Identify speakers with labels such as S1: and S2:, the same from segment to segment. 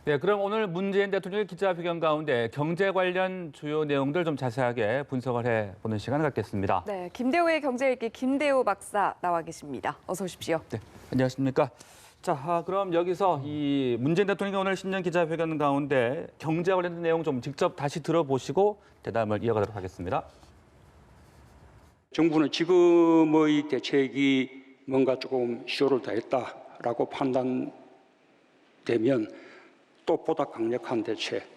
S1: 네, 그럼 오늘 문재인 대통령의 기자회견 가운데 경제 관련 주요 내용들 좀 자세하게 분석을 해보는 시간을 갖겠습니다.
S2: 네, 김대호의 경제일기 김대호 박사 나와 계십니다. 어서 오십시오.
S1: 네, 안녕하십니까. 자, 그럼 여기서 이 문재인 대통령이 오늘 신년 기자회견 가운데 경제 관련된 내용 좀 직접 다시 들어보시고 대담을 이어가도록 하겠습니다.
S3: 정부는 지금의 대책이 뭔가 조금 시효를 다했다라고 판단되면 또 보다 강력한 대책,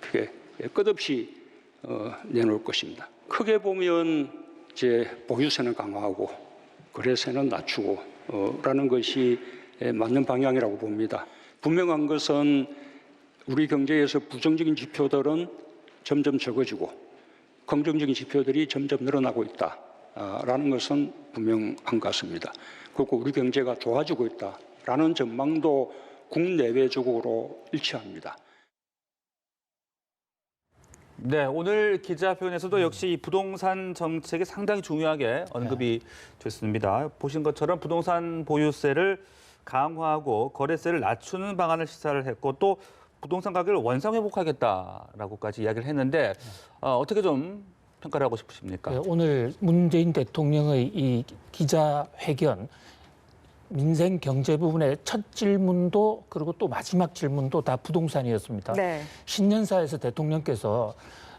S3: 그게 끝없이 내놓을 것입니다. 크게 보면 이제 보유세는 강화하고 거래세는 낮추고라는 것이 맞는 방향이라고 봅니다. 분명한 것은 우리 경제에서 부정적인 지표들은 점점 적어지고 긍정적인 지표들이 점점 늘어나고 있다라는 것은 분명한 것 같습니다. 그리고 우리 경제가 좋아지고 있다라는 전망도 국내외적으로 일치합니다.
S1: 네, 오늘 기자회견에서도 역시 이 부동산 정책이 상당히 중요하게 언급이 됐습니다. 보신 것처럼 부동산 보유세를 강화하고 거래세를 낮추는 방안을 시사를 했고 또 부동산 가격을 원상 회복하겠다라고까지 이야기를 했는데 어떻게 좀 평가를 하고 싶으십니까?
S4: 네, 오늘 문재인 대통령의 이 기자회견 민생 경제 부분의 첫 질문도 그리고 또 마지막 질문도 다 부동산이었습니다.
S2: 네.
S4: 신년사에서 대통령께서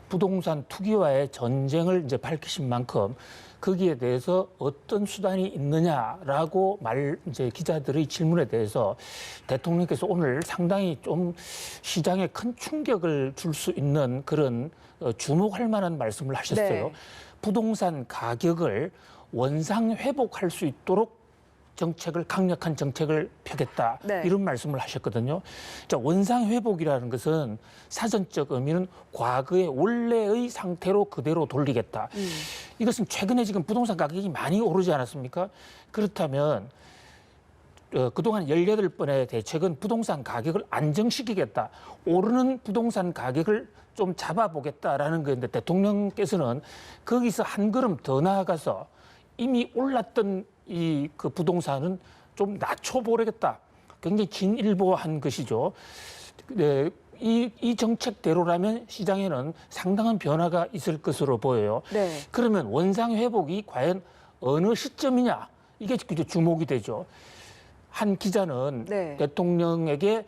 S4: 부동산 투기와의 전쟁을 이제 밝히신 만큼 거기에 대해서 어떤 수단이 있느냐라고 이제 기자들의 질문에 대해서 대통령께서 오늘 상당히 좀 시장에 큰 충격을 줄 수 있는 그런 주목할 만한 말씀을 하셨어요.
S2: 네.
S4: 부동산 가격을 원상 회복할 수 있도록 강력한 정책을 펴겠다.
S2: 네.
S4: 이런 말씀을 하셨거든요. 자, 원상 회복이라는 것은 사전적 의미는 과거의 원래의 상태로 그대로 돌리겠다. 이것은 최근에 지금 부동산 가격이 많이 오르지 않았습니까? 그렇다면 그동안 18번의 대책은 부동산 가격을 안정시키겠다. 오르는 부동산 가격을 좀 잡아보겠다라는 건데 대통령께서는 거기서 한 걸음 더 나아가서 이미 올랐던 그 부동산은 좀 낮춰보려겠다. 굉장히 진일보한 것이죠. 네, 이 정책대로라면 시장에는 상당한 변화가 있을 것으로 보여요.
S2: 네.
S4: 그러면 원상 회복이 과연 어느 시점이냐? 이게 이제 주목이 되죠. 한 기자는
S2: 네.
S4: 대통령에게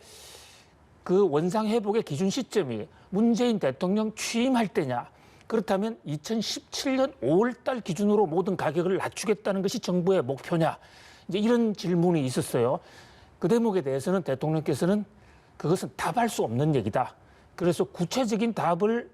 S4: 그 원상 회복의 기준 시점이 문재인 대통령 취임할 때냐? 그렇다면 2017년 5월 달 기준으로 모든 가격을 낮추겠다는 것이 정부의 목표냐? 이제 이런 질문이 있었어요. 그 대목에 대해서는 대통령께서는 그것은 답할 수 없는 얘기다. 그래서 구체적인 답을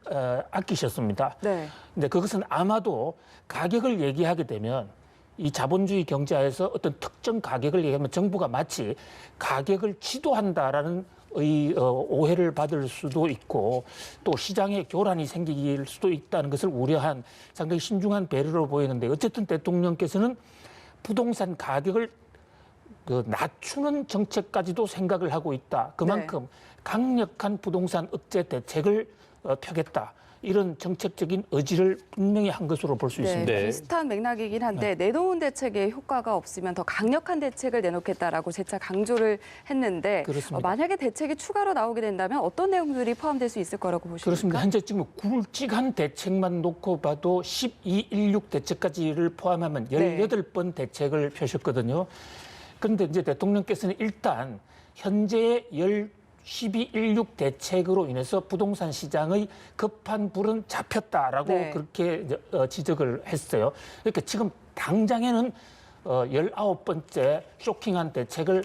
S4: 아끼셨습니다.
S2: 네.
S4: 근데 그것은 아마도 가격을 얘기하게 되면 이 자본주의 경제에서 어떤 특정 가격을 얘기하면 정부가 마치 가격을 지도한다라는 오해를 받을 수도 있고 또 시장에 교란이 생길 수도 있다는 것을 우려한 상당히 신중한 배려로 보이는데 어쨌든 대통령께서는 부동산 가격을 낮추는 정책까지도 생각을 하고 있다. 그만큼 강력한 부동산 억제 대책을 펴겠다. 이런 정책적인 의지를 분명히 한 것으로 볼 수 있습니다.
S1: 네.
S2: 비슷한 맥락이긴 한데 내놓은 대책에 효과가 없으면 더 강력한 대책을 내놓겠다라고 재차 강조를 했는데 만약에 대책이 추가로 나오게 된다면 어떤 내용들이 포함될 수 있을 거라고 보십니까?
S4: 그렇습니다. 현재 지금 굵직한 대책만 놓고 봐도 12.16 대책까지를 포함하면 18번 대책을 펴셨거든요. 그런데 이제 대통령께서는 일단 현재의 12.16 대책으로 인해서 부동산 시장의 급한 불은 잡혔다라고 그렇게 지적을 했어요. 그러니까 지금 당장에는 19번째 쇼킹한 대책을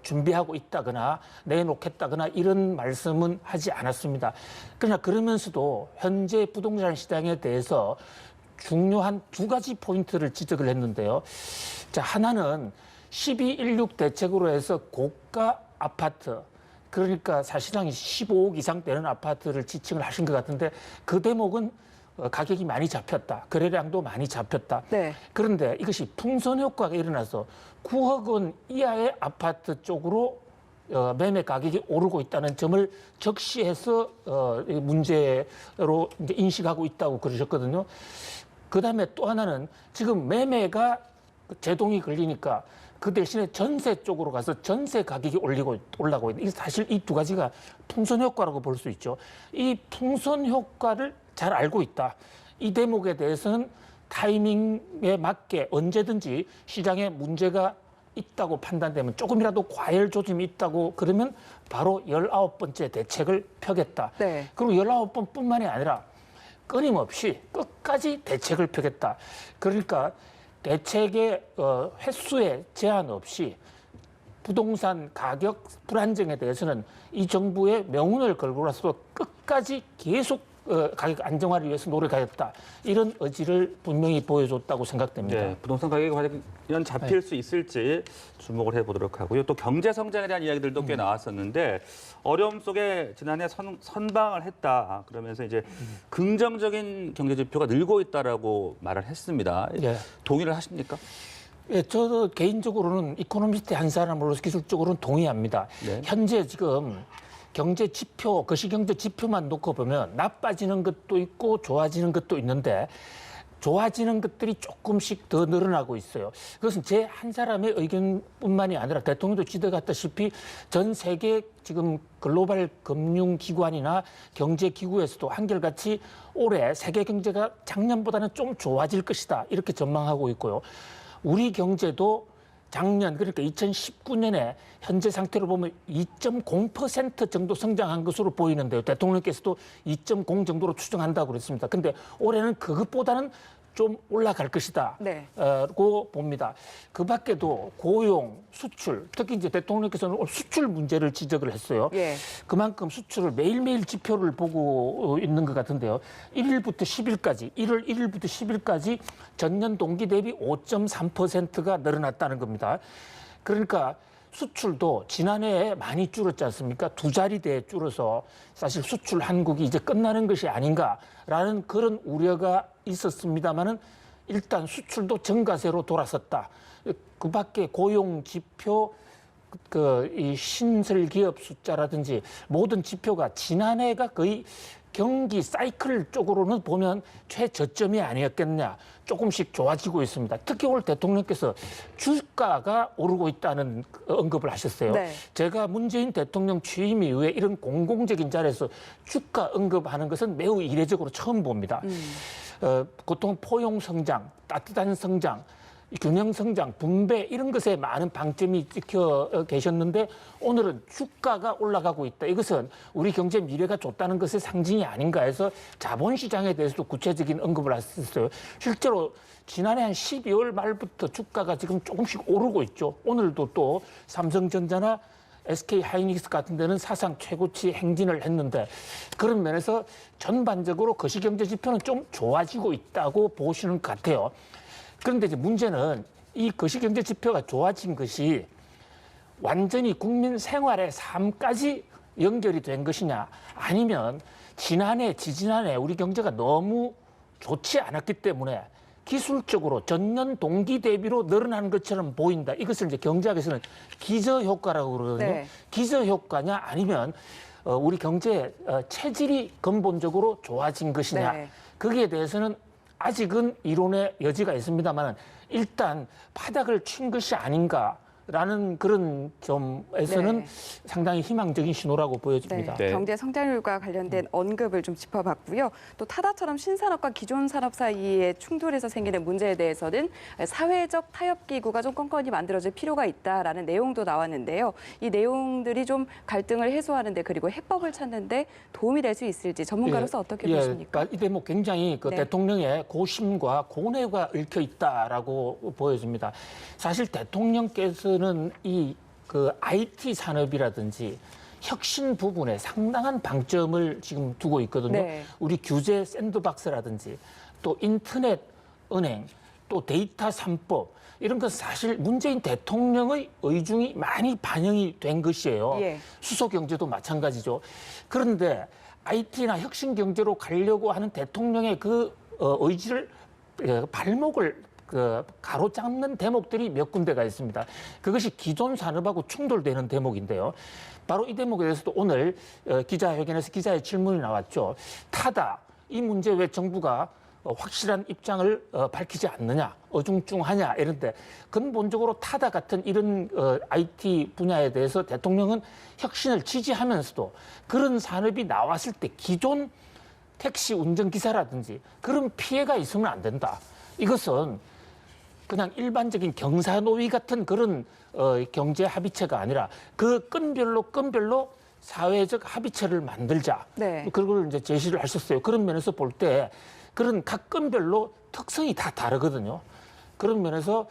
S4: 준비하고 있다거나 내놓겠다거나 이런 말씀은 하지 않았습니다. 그러나 그러면서도 현재 부동산 시장에 대해서 중요한 두 가지 포인트를 지적을 했는데요. 자, 하나는 12.16 대책으로 해서 고가 아파트, 그러니까 사실상 15억 이상 되는 아파트를 지칭을 하신 것 같은데 그 대목은 가격이 많이 잡혔다. 거래량도 많이 잡혔다.
S2: 네. 그런데
S4: 이것이 풍선 효과가 일어나서 9억 원 이하의 아파트 쪽으로 매매 가격이 오르고 있다는 점을 적시해서 문제로 이제 인식하고 있다고 그러셨거든요. 그다음에 또 하나는 지금 매매가 제동이 걸리니까 그 대신에 전세 쪽으로 가서 전세 가격이 올라가고 있는, 사실 이 두 가지가 풍선 효과라고 볼 수 있죠. 이 풍선 효과를 잘 알고 있다. 이 대목에 대해서는 타이밍에 맞게 언제든지 시장에 문제가 있다고 판단되면, 조금이라도 과열 조짐이 있다고 그러면 바로 19번째 대책을 펴겠다.
S2: 네.
S4: 그리고 19번뿐만이 아니라 끊임없이 끝까지 대책을 펴겠다. 그러니까 대책의 횟수에 제한 없이 부동산 가격 불안정에 대해서는 이 정부의 명운을 걸고라도 끝까지 계속 가격 안정화를 위해서 노력하겠다. 이런 의지를 분명히 보여줬다고 생각됩니다.
S1: 네, 부동산 가격이 과연 잡힐 수 있을지 주목을 해보도록 하고요. 또 경제 성장에 대한 이야기들도 꽤 나왔었는데 어려움 속에 지난해 선방을 했다. 그러면서 이제 긍정적인 경제 지표가 늘고 있다라고 말을 했습니다.
S4: 예.
S1: 동의를 하십니까?
S4: 예, 저도 개인적으로는 이코노미스트 한 사람으로서 기술적으로는 동의합니다.
S1: 네.
S4: 현재 지금 경제 지표, 거시경제 지표만 놓고 보면 나빠지는 것도 있고 좋아지는 것도 있는데 좋아지는 것들이 조금씩 더 늘어나고 있어요. 그것은 제 한 사람의 의견뿐만이 아니라 대통령도 지적했다시피 전 세계 지금 글로벌 금융기관이나 경제기구에서도 한결같이 올해 세계 경제가 작년보다는 좀 좋아질 것이다. 이렇게 전망하고 있고요. 우리 경제도 작년, 그러니까 2019년에 현재 상태로 보면 2.0% 정도 성장한 것으로 보이는데요. 대통령께서도 2.0 정도로 추정한다고 그랬습니다. 근데 올해는 그것보다는 좀 올라갈 것이다.
S2: 네.
S4: 고 봅니다. 그 밖에도 고용, 수출, 특히 이제 대통령께서는 수출 문제를 지적을 했어요.
S2: 예.
S4: 그만큼 수출을 매일매일 지표를 보고 있는 것 같은데요. 1일부터 10일까지, 1월 1일부터 10일까지 전년 동기 대비 5.3%가 늘어났다는 겁니다. 그러니까 수출도 지난해에 많이 줄었지 않습니까? 두 자리대에 줄어서 사실 수출 한국이 이제 끝나는 것이 아닌가라는 그런 우려가 있었습니다만은 일단 수출도 정가세로 돌아섰다. 그 밖에 고용 지표, 이 신설 기업 숫자라든지 모든 지표가 지난해가 거의 경기 사이클 쪽으로는 보면 최저점이 아니었겠냐. 조금씩 좋아지고 있습니다. 특히 오늘 대통령께서 주가가 오르고 있다는 언급을 하셨어요.
S2: 네.
S4: 제가 문재인 대통령 취임 이후에 이런 공공적인 자리에서 주가 언급하는 것은 매우 이례적으로 처음 봅니다. 보통 포용 성장, 따뜻한 성장, 균형 성장, 분배 이런 것에 많은 방점이 찍혀 계셨는데 오늘은 주가가 올라가고 있다. 이것은 우리 경제 미래가 좋다는 것의 상징이 아닌가 해서 자본시장에 대해서도 구체적인 언급을 하셨어요. 실제로 지난해 한 12월 말부터 주가가 지금 조금씩 오르고 있죠. 오늘도 또 삼성전자나 SK 하이닉스 같은 데는 사상 최고치 행진을 했는데 그런 면에서 전반적으로 거시경제 지표는 좀 좋아지고 있다고 보시는 것 같아요. 그런데 이제 문제는 이 거시경제 지표가 좋아진 것이 완전히 국민 생활의 삶까지 연결이 된 것이냐 아니면 지난해, 지지난해 우리 경제가 너무 좋지 않았기 때문에 기술적으로 전년 동기 대비로 늘어나는 것처럼 보인다. 이것을 이제 경제학에서는 기저효과라고 그러거든요.
S2: 네.
S4: 기저효과냐 아니면 우리 경제의 체질이 근본적으로 좋아진 것이냐.
S2: 네.
S4: 거기에 대해서는 아직은 이론의 여지가 있습니다만 일단 바닥을 친 것이 아닌가라는 그런 점에서는
S2: 네.
S4: 상당히 희망적인 신호라고 보여집니다.
S2: 네,
S1: 네.
S2: 경제 성장률과 관련된 언급을 좀 짚어봤고요. 또 타다처럼 신산업과 기존 산업 사이의 충돌에서 생기는 문제에 대해서는 사회적 타협 기구가 좀 건건히 만들어질 필요가 있다라는 내용도 나왔는데요. 이 내용들이 좀 갈등을 해소하는데 그리고 해법을 찾는데 도움이 될 수 있을지 전문가로서 어떻게 보십니까?
S4: 이 대목 굉장히
S2: 네.
S4: 대통령의 고심과 고뇌가 얽혀 있다라고 보여집니다. 사실 대통령께서는 그 IT 산업이라든지 혁신 부분에 상당한 방점을 지금 두고 있거든요.
S2: 네.
S4: 우리 규제 샌드박스라든지 또 인터넷 은행 또 데이터 3법 이런 것 사실 문재인 대통령의 의중이 많이 반영이 된 것이에요.
S2: 예.
S4: 수소경제도 마찬가지죠. 그런데 IT나 혁신 경제로 가려고 하는 대통령의 그 의지를 발목을 가로잡는 대목들이 몇 군데가 있습니다. 그것이 기존 산업하고 충돌되는 대목인데요. 바로 이 대목에 대해서도 오늘 기자회견에서 기자의 질문이 나왔죠. 타다, 이 문제 왜 정부가 확실한 입장을 밝히지 않느냐, 어중중하냐 이런데 근본적으로 타다 같은 이런 IT 분야에 대해서 대통령은 혁신을 지지하면서도 그런 산업이 나왔을 때 기존 택시 운전기사라든지 그런 피해가 있으면 안 된다. 이것은 그냥 일반적인 경사노위 같은 그런 경제 합의체가 아니라 그 끈별로 사회적 합의체를 만들자.
S2: 네.
S4: 그걸 이제 제시를 하셨어요. 그런 면에서 볼 때 그런 각 건별로 특성이 다 다르거든요. 그런 면에서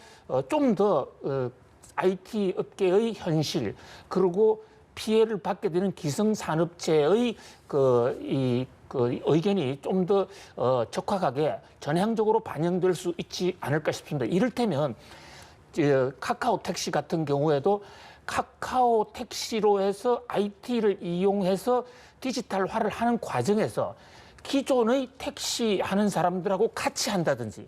S4: 좀 더 IT 업계의 현실 그리고 피해를 받게 되는 기성산업체의 그 의견이 좀 더 적확하게 전향적으로 반영될 수 있지 않을까 싶습니다. 이를테면 카카오 택시 같은 경우에도 카카오 택시로 해서 IT를 이용해서 디지털화를 하는 과정에서 기존의 택시 하는 사람들하고 같이 한다든지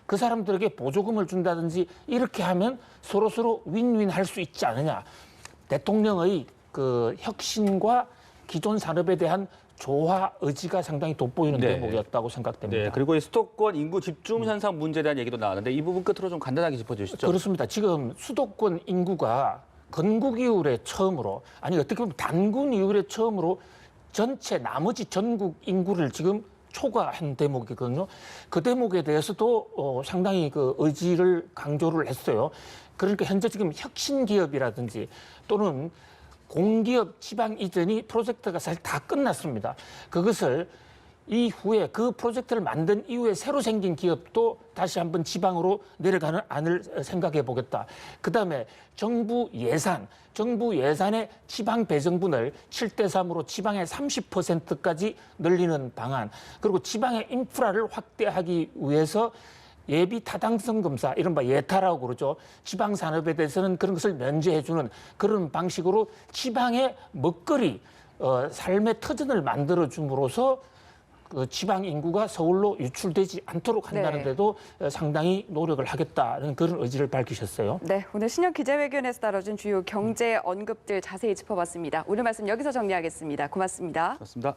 S4: 그 사람들에게 보조금을 준다든지 이렇게 하면 서로 윈윈 할 수 있지 않느냐. 대통령의 그 혁신과 기존 산업에 대한 조화 의지가 상당히 돋보이는
S1: 네.
S4: 대목이었다고 생각됩니다.
S1: 네, 그리고 이 수도권 인구 집중 현상 문제에 대한 얘기도 나왔는데 이 부분 끝으로 좀 간단하게 짚어주시죠.
S4: 그렇습니다. 지금 수도권 인구가 건국 이후에 처음으로 아니 어떻게 보면 단군 이후에 처음으로 전체 나머지 전국 인구를 지금 초과한 대목이거든요. 그 대목에 대해서도 상당히 그 의지를 강조를 했어요. 그러니까 현재 지금 혁신 기업이라든지 또는 공기업 지방 이전이 프로젝트가 사실 다 끝났습니다. 그것을 이후에 그 프로젝트를 만든 이후에 새로 생긴 기업도 다시 한번 지방으로 내려가는 안을 생각해 보겠다. 그다음에 정부 예산의 지방 배정분을 7대3으로 지방의 30%까지 늘리는 방안, 그리고 지방의 인프라를 확대하기 위해서 예비 타당성 검사, 이른바 예타라고 그러죠. 지방 산업에 대해서는 그런 것을 면제해주는 그런 방식으로 지방의 먹거리, 삶의 터전을 만들어줌으로써 그 지방 인구가 서울로 유출되지 않도록 한다는데도 상당히 노력을 하겠다는 그런 의지를 밝히셨어요.
S2: 네, 오늘 신년 기자회견에서 다뤄진 주요 경제 언급들 자세히 짚어봤습니다. 오늘 말씀 여기서 정리하겠습니다. 고맙습니다.
S1: 그렇습니다.